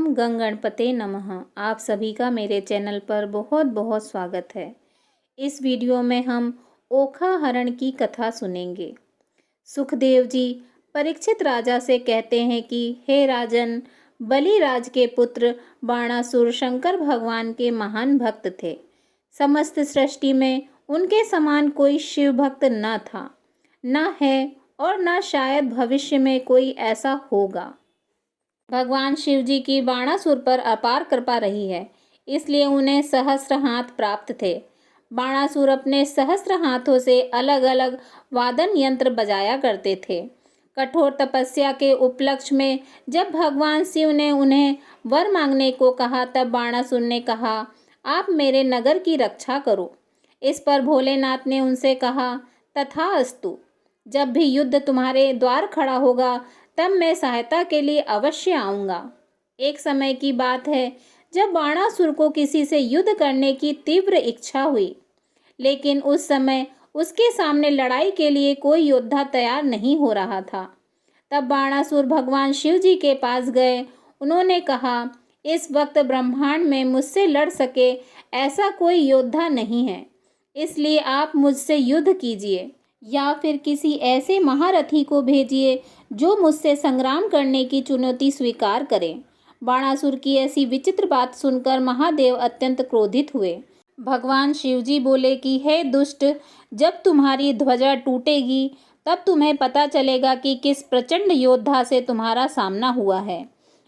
ओम गंग गणपते नमः। आप सभी का मेरे चैनल पर बहुत बहुत स्वागत है। इस वीडियो में हम ओखा हरण की कथा सुनेंगे। सुखदेव जी परीक्षित राजा से कहते हैं कि हे राजन, बलिराज के पुत्र बाणासुर शंकर भगवान के महान भक्त थे। समस्त सृष्टि में उनके समान कोई शिव भक्त न था, न है और न शायद भविष्य में कोई ऐसा होगा। भगवान शिव जी की बाणासुर पर अपार कृपा रही है, इसलिए उन्हें सहस्त्र हाथ प्राप्त थे। बाणासुर अपने सहस्त्र हाथों से अलग अलग वादन यंत्र बजाया करते थे। कठोर तपस्या के उपलक्ष्य में जब भगवान शिव ने उन्हें वर मांगने को कहा, तब बाणासुर ने कहा, आप मेरे नगर की रक्षा करो। इस पर भोलेनाथ ने उनसे कहा, तथास्तु। जब भी युद्ध तुम्हारे द्वार खड़ा होगा, तब मैं सहायता के लिए अवश्य आऊँगा। एक समय की बात है जब बाणासुर को किसी से युद्ध करने की तीव्र इच्छा हुई, लेकिन उस समय उसके सामने लड़ाई के लिए कोई योद्धा तैयार नहीं हो रहा था। तब बाणासुर भगवान शिव जी के पास गए। उन्होंने कहा, इस वक्त ब्रह्मांड में मुझसे लड़ सके ऐसा कोई योद्धा नहीं है, इसलिए आप मुझसे युद्ध कीजिए या फिर किसी ऐसे महारथी को भेजिए जो मुझसे संग्राम करने की चुनौती स्वीकार करे। बाणासुर की ऐसी विचित्र बात सुनकर महादेव अत्यंत क्रोधित हुए। भगवान शिवजी बोले कि हे दुष्ट, जब तुम्हारी ध्वजा टूटेगी तब तुम्हें पता चलेगा कि किस प्रचंड योद्धा से तुम्हारा सामना हुआ है।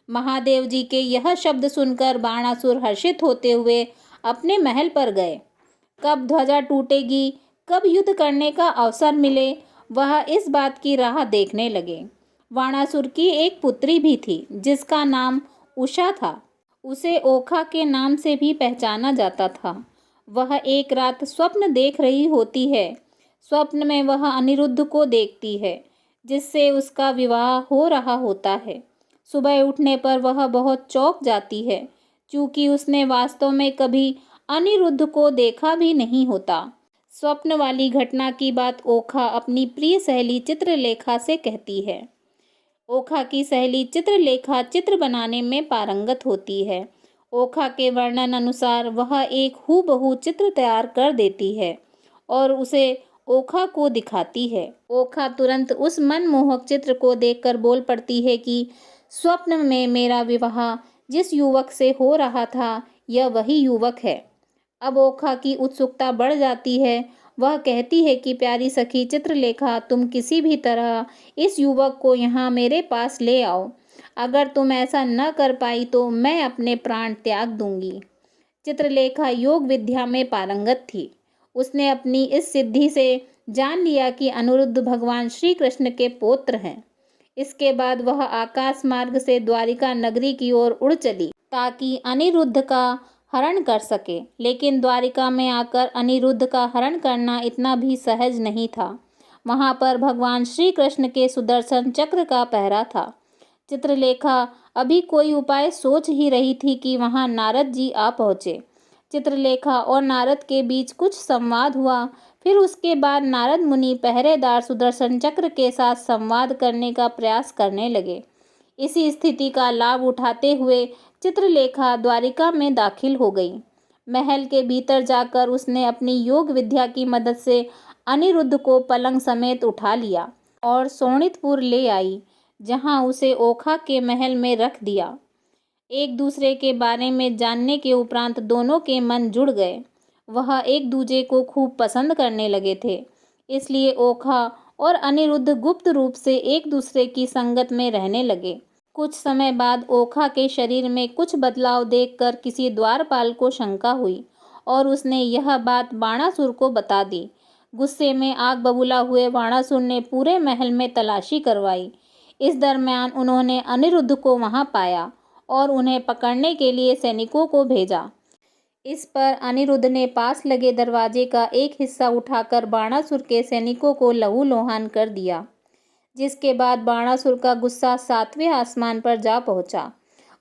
महादेव जी के यह शब्द सुनकर बाणासुर हर्षित होते हुए अपने महल पर गए। कब ध्वजा टूटेगी, कब युद्ध करने का अवसर मिले, वह इस बात की राह देखने लगे। बाणासुर की एक पुत्री भी थी जिसका नाम उषा था। उसे ओखा के नाम से भी पहचाना जाता था। वह एक रात स्वप्न देख रही होती है। स्वप्न में वह अनिरुद्ध को देखती है, जिससे उसका विवाह हो रहा होता है। सुबह उठने पर वह बहुत चौंक जाती है, क्योंकि उसने वास्तव में कभी अनिरुद्ध को देखा भी नहीं होता। स्वप्न वाली घटना की बात ओखा अपनी प्रिय सहेली चित्रलेखा से कहती है। ओखा की सहेली चित्रलेखा चित्र बनाने में पारंगत होती है। ओखा के वर्णन अनुसार वह एक हूबहू चित्र तैयार कर देती है और उसे ओखा को दिखाती है। ओखा तुरंत उस मनमोहक चित्र को देखकर बोल पड़ती है कि स्वप्न में मेरा विवाह जिस युवक से हो रहा था, यह वही युवक है। अब ओखा की उत्सुकता बढ़ जाती है। वह कहती है कि प्यारी सखी चित्रलेखा, तुम किसी भी तरह इस युवक को यहाँ मेरे पास ले आओ। अगर तुम ऐसा न कर पाई तो मैं अपने प्राण त्याग दूंगी। चित्रलेखा योग विद्या में पारंगत थी। उसने अपनी इस सिद्धि से जान लिया कि अनिरुद्ध भगवान श्री कृष्ण के पौत्र हैं। इसके बाद वह आकाश मार्ग से द्वारिका नगरी की ओर उड़ चली ताकि अनिरुद्ध का हरण कर सके। लेकिन द्वारिका में आकर अनिरुद्ध का हरण करना इतना भी सहज नहीं था। वहां पर भगवान श्री कृष्ण के सुदर्शन चक्र का पहरा था। चित्रलेखा अभी कोई उपाय सोच ही रही थी कि वहां नारद जी आ पहुँचे। चित्रलेखा और नारद के बीच कुछ संवाद हुआ। फिर उसके बाद नारद मुनि पहरेदार सुदर्शन चक्र के साथ संवाद करने का प्रयास करने लगे। इसी स्थिति का लाभ उठाते हुए चित्रलेखा द्वारिका में दाखिल हो गई। महल के भीतर जाकर उसने अपनी योग विद्या की मदद से अनिरुद्ध को पलंग समेत उठा लिया और शोणितपुर ले आई, जहां उसे ओखा के महल में रख दिया। एक दूसरे के बारे में जानने के उपरांत दोनों के मन जुड़ गए। वह एक दूजे को खूब पसंद करने लगे थे। इसलिए ओखा और अनिरुद्ध गुप्त रूप से एक दूसरे की संगत में रहने लगे। कुछ समय बाद ओखा के शरीर में कुछ बदलाव देखकर किसी द्वारपाल को शंका हुई और उसने यह बात बाणासुर को बता दी। गुस्से में आग बबूला हुए बाणासुर ने पूरे महल में तलाशी करवाई। इस दरमियान उन्होंने अनिरुद्ध को वहां पाया और उन्हें पकड़ने के लिए सैनिकों को भेजा। इस पर अनिरुद्ध ने पास लगे दरवाजे का एक हिस्सा उठाकर बाणासुर के सैनिकों को लहूलुहान कर दिया, जिसके बाद बाणासुर का गुस्सा 7वें आसमान पर जा पहुंचा।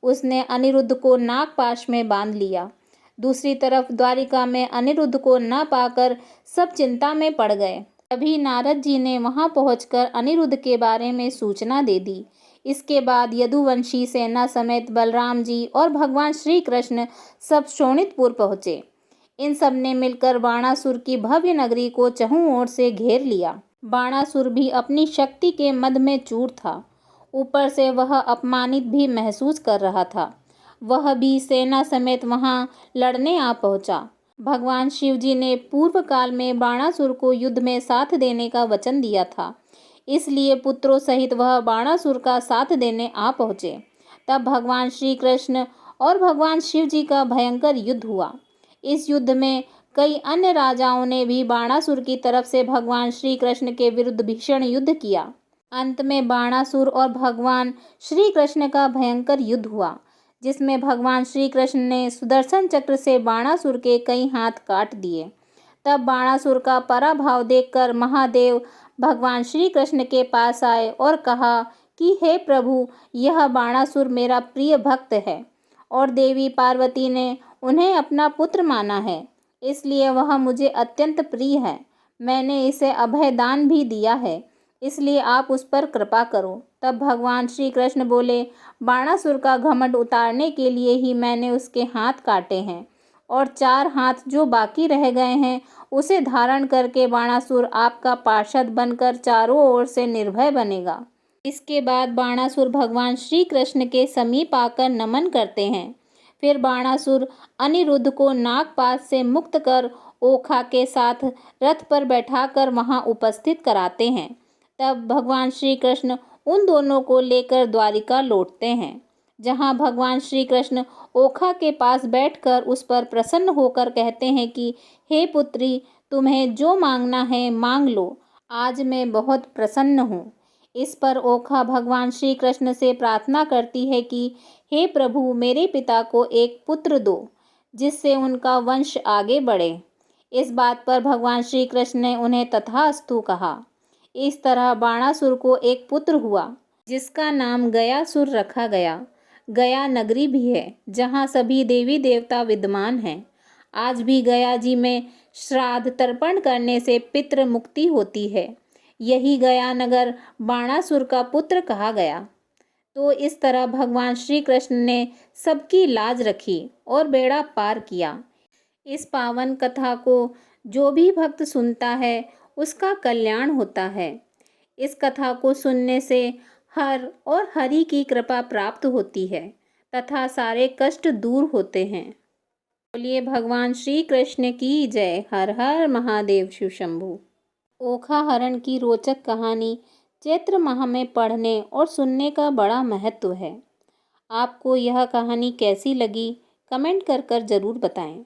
उसने अनिरुद्ध को नागपाश में बांध लिया। दूसरी तरफ द्वारिका में अनिरुद्ध को न पाकर सब चिंता में पड़ गए। तभी नारद जी ने वहां पहुंचकर अनिरुद्ध के बारे में सूचना दे दी। इसके बाद यदुवंशी सेना समेत बलराम जी और भगवान श्री कृष्ण सब शोणितपुर पहुँचे। इन सब ने मिलकर बाणासुर की भव्य नगरी को चहुं ओर से घेर लिया। बाणासुर भी अपनी शक्ति के मद में चूर था। ऊपर से वह अपमानित भी महसूस कर रहा था। वह भी सेना समेत वहां लड़ने आ पहुंचा। भगवान शिव जी ने पूर्व काल में बाणासुर को युद्ध में साथ देने का वचन दिया था, इसलिए पुत्रों सहित वह बाणासुर का साथ देने आ पहुँचे। तब भगवान श्री कृष्ण और भगवान शिव जी का भयंकर युद्ध हुआ। इस युद्ध में कई अन्य राजाओं ने भी बाणासुर की तरफ से भगवान श्री कृष्ण के विरुद्ध भीषण युद्ध किया। अंत में बाणासुर और भगवान श्री कृष्ण का भयंकर युद्ध हुआ, जिसमें भगवान श्री कृष्ण ने सुदर्शन चक्र से बाणासुर के कई हाथ काट दिए। तब बाणासुर का पराभव देखकर महादेव भगवान श्री कृष्ण के पास आए और कहा कि हे प्रभु, यह बाणासुर मेरा प्रिय भक्त है और देवी पार्वती ने उन्हें अपना पुत्र माना है, इसलिए वह मुझे अत्यंत प्रिय है। मैंने इसे अभय दान भी दिया है, इसलिए आप उस पर कृपा करो। तब भगवान श्री कृष्ण बोले, बाणासुर का घमंड उतारने के लिए ही मैंने उसके हाथ काटे हैं और 4 हाथ जो बाकी रह गए हैं उसे धारण करके बाणासुर आपका पार्षद बनकर चारों ओर से निर्भय बनेगा। इसके बाद बाणासुर भगवान श्री कृष्ण के समीप आकर नमन करते हैं। फिर बाणासुर अनिरुद्ध को नागपाश से मुक्त कर ओखा के साथ रथ पर बैठाकर वहां उपस्थित कराते हैं। तब भगवान श्री कृष्ण उन दोनों को लेकर द्वारिका लौटते हैं, जहां भगवान श्री कृष्ण ओखा के पास बैठकर उस पर प्रसन्न होकर कहते हैं कि हे पुत्री, तुम्हें जो मांगना है मांग लो, आज मैं बहुत प्रसन्न हूँ। इस पर ओखा भगवान श्री कृष्ण से प्रार्थना करती है कि हे प्रभु, मेरे पिता को एक पुत्र दो, जिससे उनका वंश आगे बढ़े। इस बात पर भगवान श्री कृष्ण ने उन्हें तथास्तु कहा। इस तरह बाणासुर को एक पुत्र हुआ, जिसका नाम गयासुर रखा गया। गया नगरी भी है, जहाँ सभी देवी देवता विद्यमान हैं। आज भी गया जी में श्राद्ध तर्पण करने से पितृ मुक्ति होती है। यही गया नगर बाणासुर का पुत्र कहा गया। तो इस तरह भगवान श्री कृष्ण ने सबकी लाज रखी और बेड़ा पार किया। इस पावन कथा को जो भी भक्त सुनता है उसका कल्याण होता है। इस कथा को सुनने से हर और हरि की कृपा प्राप्त होती है तथा सारे कष्ट दूर होते हैं। बोलिए भगवान श्री कृष्ण की जय। हर हर महादेव शिव शंभू। ओखा हरण की रोचक कहानी चैत्र माह में पढ़ने और सुनने का बड़ा महत्व है। आपको यह कहानी कैसी लगी, कमेंट कर ज़रूर बताएं।